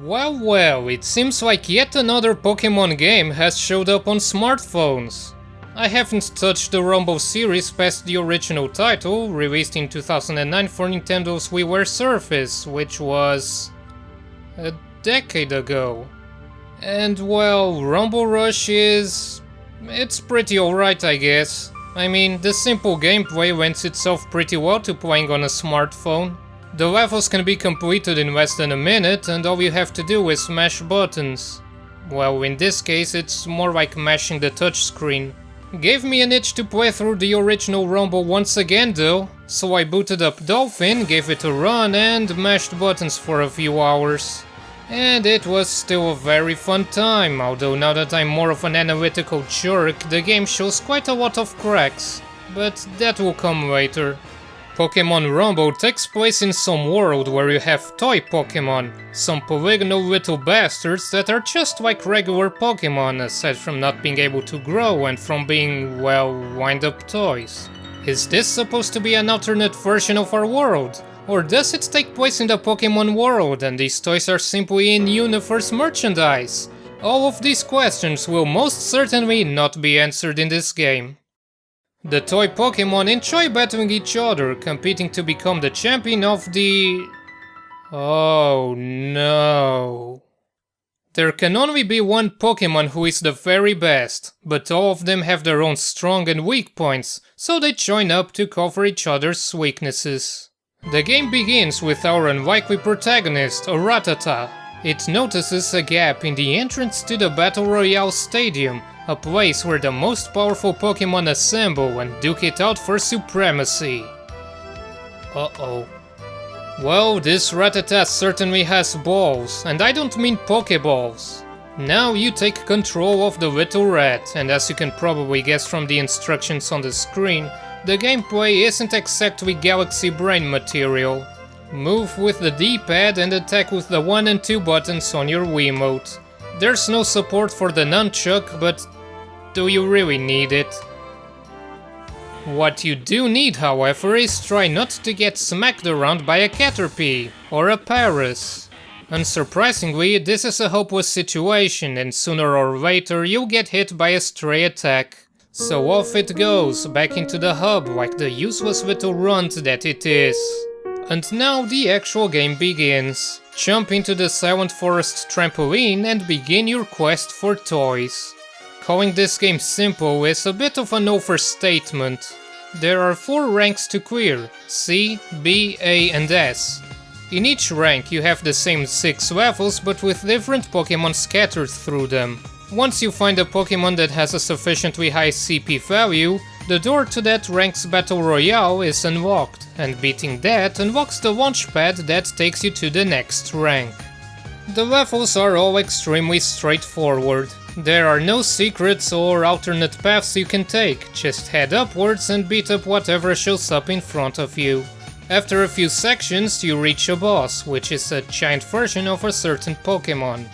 Well, it seems like yet another Pokémon game has showed up on smartphones. I haven't touched the Rumble series past the original title, released in 2009 for Nintendo's WiiWare Surface, which was a decade ago. And well, Rumble Rush it's pretty alright, I guess. I mean, the simple gameplay lends itself pretty well to playing on a smartphone. The levels can be completed in less than a minute, and all you have to do is mash buttons. Well, in this case, it's more like mashing the touchscreen. Gave me an itch to play through the original Rumble once again though, so I booted up Dolphin, gave it a run, and mashed buttons for a few hours. And it was still a very fun time, although now that I'm more of an analytical jerk, the game shows quite a lot of cracks. But that will come later. Pokémon Rumble takes place in some world where you have toy Pokémon, some polygonal little bastards that are just like regular Pokémon, aside from not being able to grow and from being, well, wind-up toys. Is this supposed to be an alternate version of our world? Or does it take place in the Pokémon world and these toys are simply in-universe merchandise? All of these questions will most certainly not be answered in this game. The toy Pokémon enjoy battling each other, competing to become the champion of the... Oh no. There can only be one Pokémon who is the very best, but all of them have their own strong and weak points, so they join up to cover each other's weaknesses. The game begins with our unlikely protagonist, a Rattata. It notices a gap in the entrance to the Battle Royale stadium, a place where the most powerful Pokémon assemble and duke it out for supremacy. Uh-oh. Well, this Rattata certainly has balls, and I don't mean Pokeballs. Now you take control of the little rat, and as you can probably guess from the instructions on the screen, the gameplay isn't exactly Galaxy Brain material. Move with the D-pad and attack with the 1 and 2 buttons on your Wiimote. There's no support for the nunchuck, but do you really need it? What you do need, however, is try not to get smacked around by a Caterpie or a Paras. Unsurprisingly, this is a hopeless situation, and sooner or later you'll get hit by a stray attack. So off it goes, back into the hub like the useless little runt that it is. And now the actual game begins. Jump into the Silent Forest trampoline and begin your quest for toys. Calling this game simple is a bit of an overstatement. There are 4 ranks to clear: C, B, A and S. In each rank you have the same 6 levels but with different Pokémon scattered through them. Once you find a Pokémon that has a sufficiently high CP value, the door to that rank's Battle Royale is unlocked, and beating that unlocks the launchpad that takes you to the next rank. The levels are all extremely straightforward. There are no secrets or alternate paths you can take, just head upwards and beat up whatever shows up in front of you. After a few sections you reach a boss, which is a giant version of a certain Pokémon.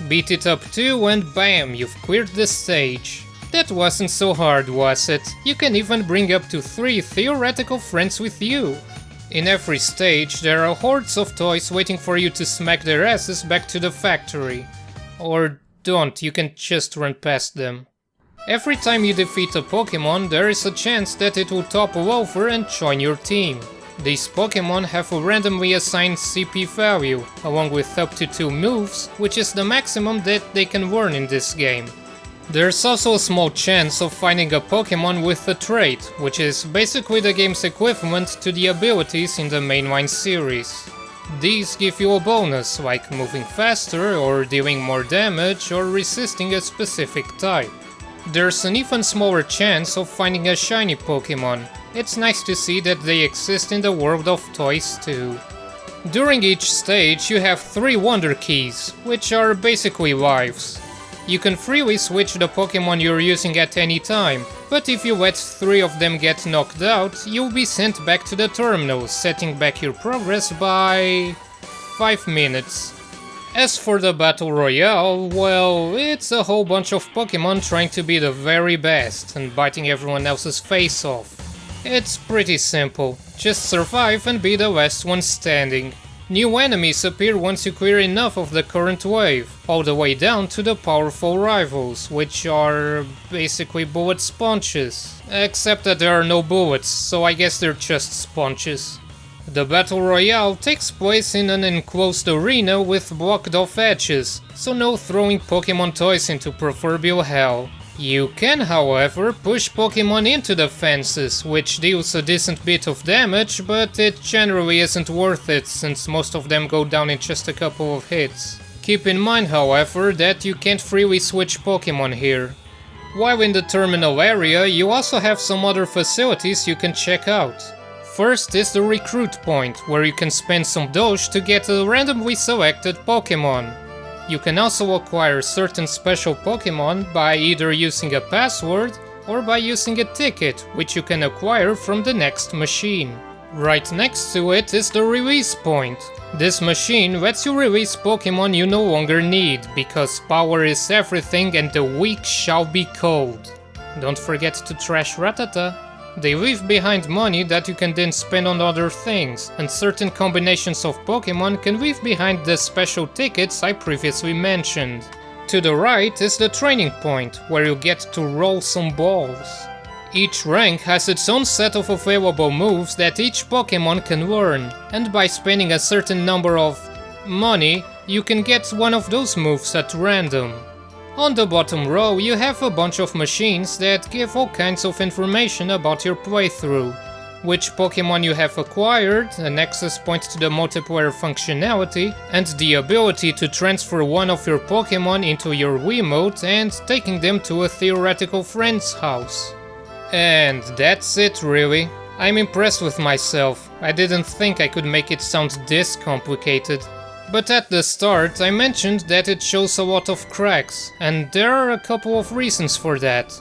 Beat it up too and bam, you've cleared the stage. That wasn't so hard, was it? You can even bring up to 3 theoretical friends with you. In every stage there are hordes of toys waiting for you to smack their asses back to the factory. Or don't, you can just run past them. Every time you defeat a Pokémon, there is a chance that it will topple over and join your team. These Pokémon have a randomly assigned CP value, along with up to 2 moves, which is the maximum that they can learn in this game. There's also a small chance of finding a Pokémon with a trait, which is basically the game's equivalent to the abilities in the mainline series. These give you a bonus, like moving faster, or dealing more damage, or resisting a specific type. There's an even smaller chance of finding a shiny Pokémon. It's nice to see that they exist in the world of toys too. During each stage you have 3 Wonder Keys, which are basically lives. You can freely switch the Pokémon you're using at any time, but if you let 3 of them get knocked out, you'll be sent back to the terminal, setting back your progress by 5 minutes. As for the Battle Royale, well, it's a whole bunch of Pokémon trying to be the very best and biting everyone else's face off. It's pretty simple, just survive and be the last one standing. New enemies appear once you clear enough of the current wave, all the way down to the powerful rivals, which are basically bullet sponges. Except that there are no bullets, so I guess they're just sponges. The Battle Royale takes place in an enclosed arena with blocked off edges, so no throwing Pokémon toys into proverbial hell. You can, however, push Pokémon into the fences, which deals a decent bit of damage, but it generally isn't worth it since most of them go down in just a couple of hits. Keep in mind, however, that you can't freely switch Pokémon here. While in the terminal area, you also have some other facilities you can check out. First is the recruit point, where you can spend some Doge to get a randomly selected Pokémon. You can also acquire certain special Pokémon by either using a password or by using a ticket, which you can acquire from the next machine. Right next to it is the release point. This machine lets you release Pokémon you no longer need, because power is everything and the weak shall be cold. Don't forget to trash Rattata. They leave behind money that you can then spend on other things, and certain combinations of Pokémon can leave behind the special tickets I previously mentioned. To the right is the training point, where you get to roll some balls. Each rank has its own set of available moves that each Pokémon can learn, and by spending a certain number of money, you can get one of those moves at random. On the bottom row you have a bunch of machines that give all kinds of information about your playthrough. Which Pokémon you have acquired, an access point to the multiplayer functionality, and the ability to transfer one of your Pokémon into your Wiimote and taking them to a theoretical friend's house. And that's it really. I'm impressed with myself. I didn't think I could make it sound this complicated. But at the start I mentioned that it shows a lot of cracks, and there are a couple of reasons for that.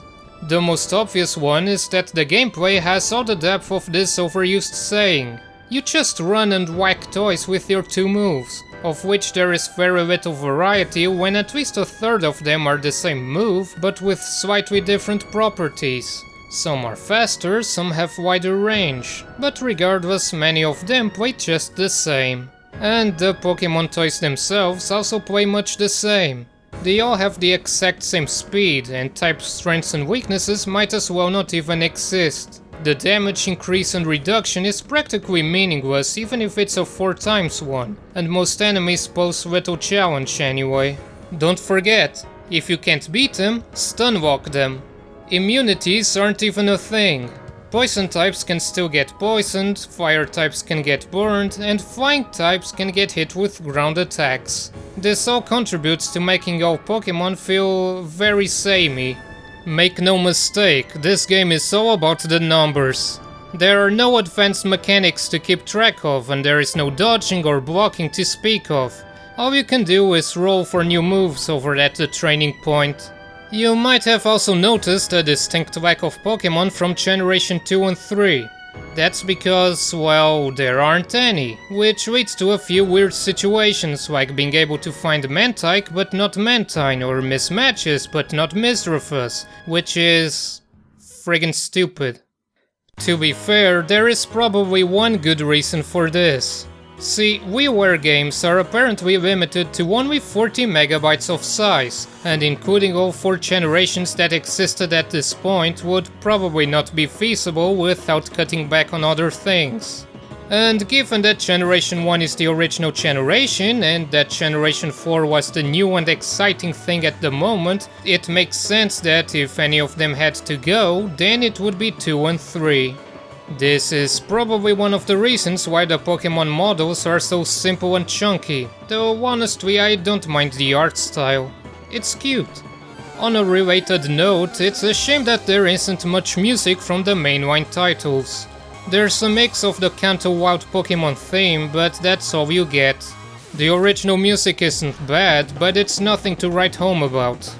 The most obvious one is that the gameplay has all the depth of this overused saying. You just run and whack toys with your two moves, of which there is very little variety when at least a third of them are the same move, but with slightly different properties. Some are faster, some have wider range, but regardless many of them play just the same. And the Pokémon toys themselves also play much the same. They all have the exact same speed, and type strengths and weaknesses might as well not even exist. The damage increase and reduction is practically meaningless even if it's a 4x one, and most enemies pose little challenge anyway. Don't forget, if you can't beat them, stunlock them. Immunities aren't even a thing. Poison types can still get poisoned, fire types can get burned, and flying types can get hit with ground attacks. This all contributes to making all Pokémon feel very samey. Make no mistake, this game is all about the numbers. There are no advanced mechanics to keep track of, and there is no dodging or blocking to speak of. All you can do is roll for new moves over at the training point. You might have also noticed a distinct lack of Pokémon from Generation 2 and 3. That's because, well, there aren't any, which leads to a few weird situations like being able to find Mantike but not Mantine, or mismatches but not Misdreavus, which is friggin' stupid. To be fair, there is probably one good reason for this. See, WiiWare games are apparently limited to only 40 megabytes of size, and including all 4 generations that existed at this point would probably not be feasible without cutting back on other things. And given that Generation 1 is the original generation, and that Generation 4 was the new and exciting thing at the moment, it makes sense that if any of them had to go, then it would be 2 and 3. This is probably one of the reasons why the Pokémon models are so simple and chunky, though honestly I don't mind the art style. It's cute. On a related note, it's a shame that there isn't much music from the mainline titles. There's a mix of the Kanto Wild Pokémon theme, but that's all you get. The original music isn't bad, but it's nothing to write home about.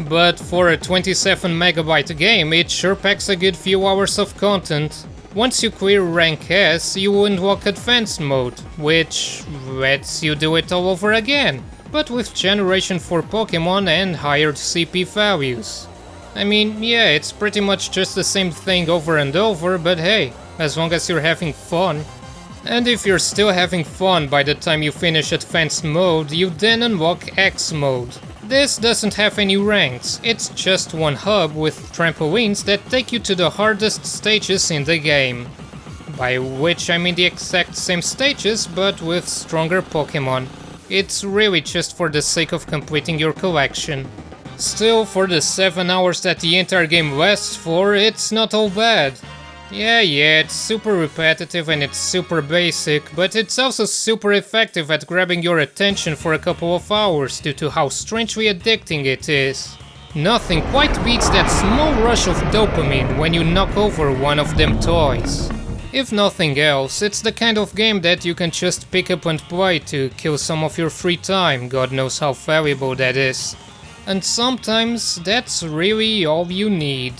But for a 27 megabyte game, it sure packs a good few hours of content. Once you clear rank S, you unlock advanced mode, which lets you do it all over again, but with Generation 4 Pokémon and higher CP values. I mean, yeah, it's pretty much just the same thing over and over, but hey, as long as you're having fun. And if you're still having fun by the time you finish Advanced Mode, you then unlock X Mode. This doesn't have any ranks, it's just one hub with trampolines that take you to the hardest stages in the game. By which I mean the exact same stages, but with stronger Pokémon. It's really just for the sake of completing your collection. Still, for the 7 hours that the entire game lasts for, it's not all bad. Yeah, it's super repetitive and it's super basic, but it's also super effective at grabbing your attention for a couple of hours due to how strangely addicting it is. Nothing quite beats that small rush of dopamine when you knock over one of them toys. If nothing else, it's the kind of game that you can just pick up and play to kill some of your free time, God knows how valuable that is. And sometimes that's really all you need.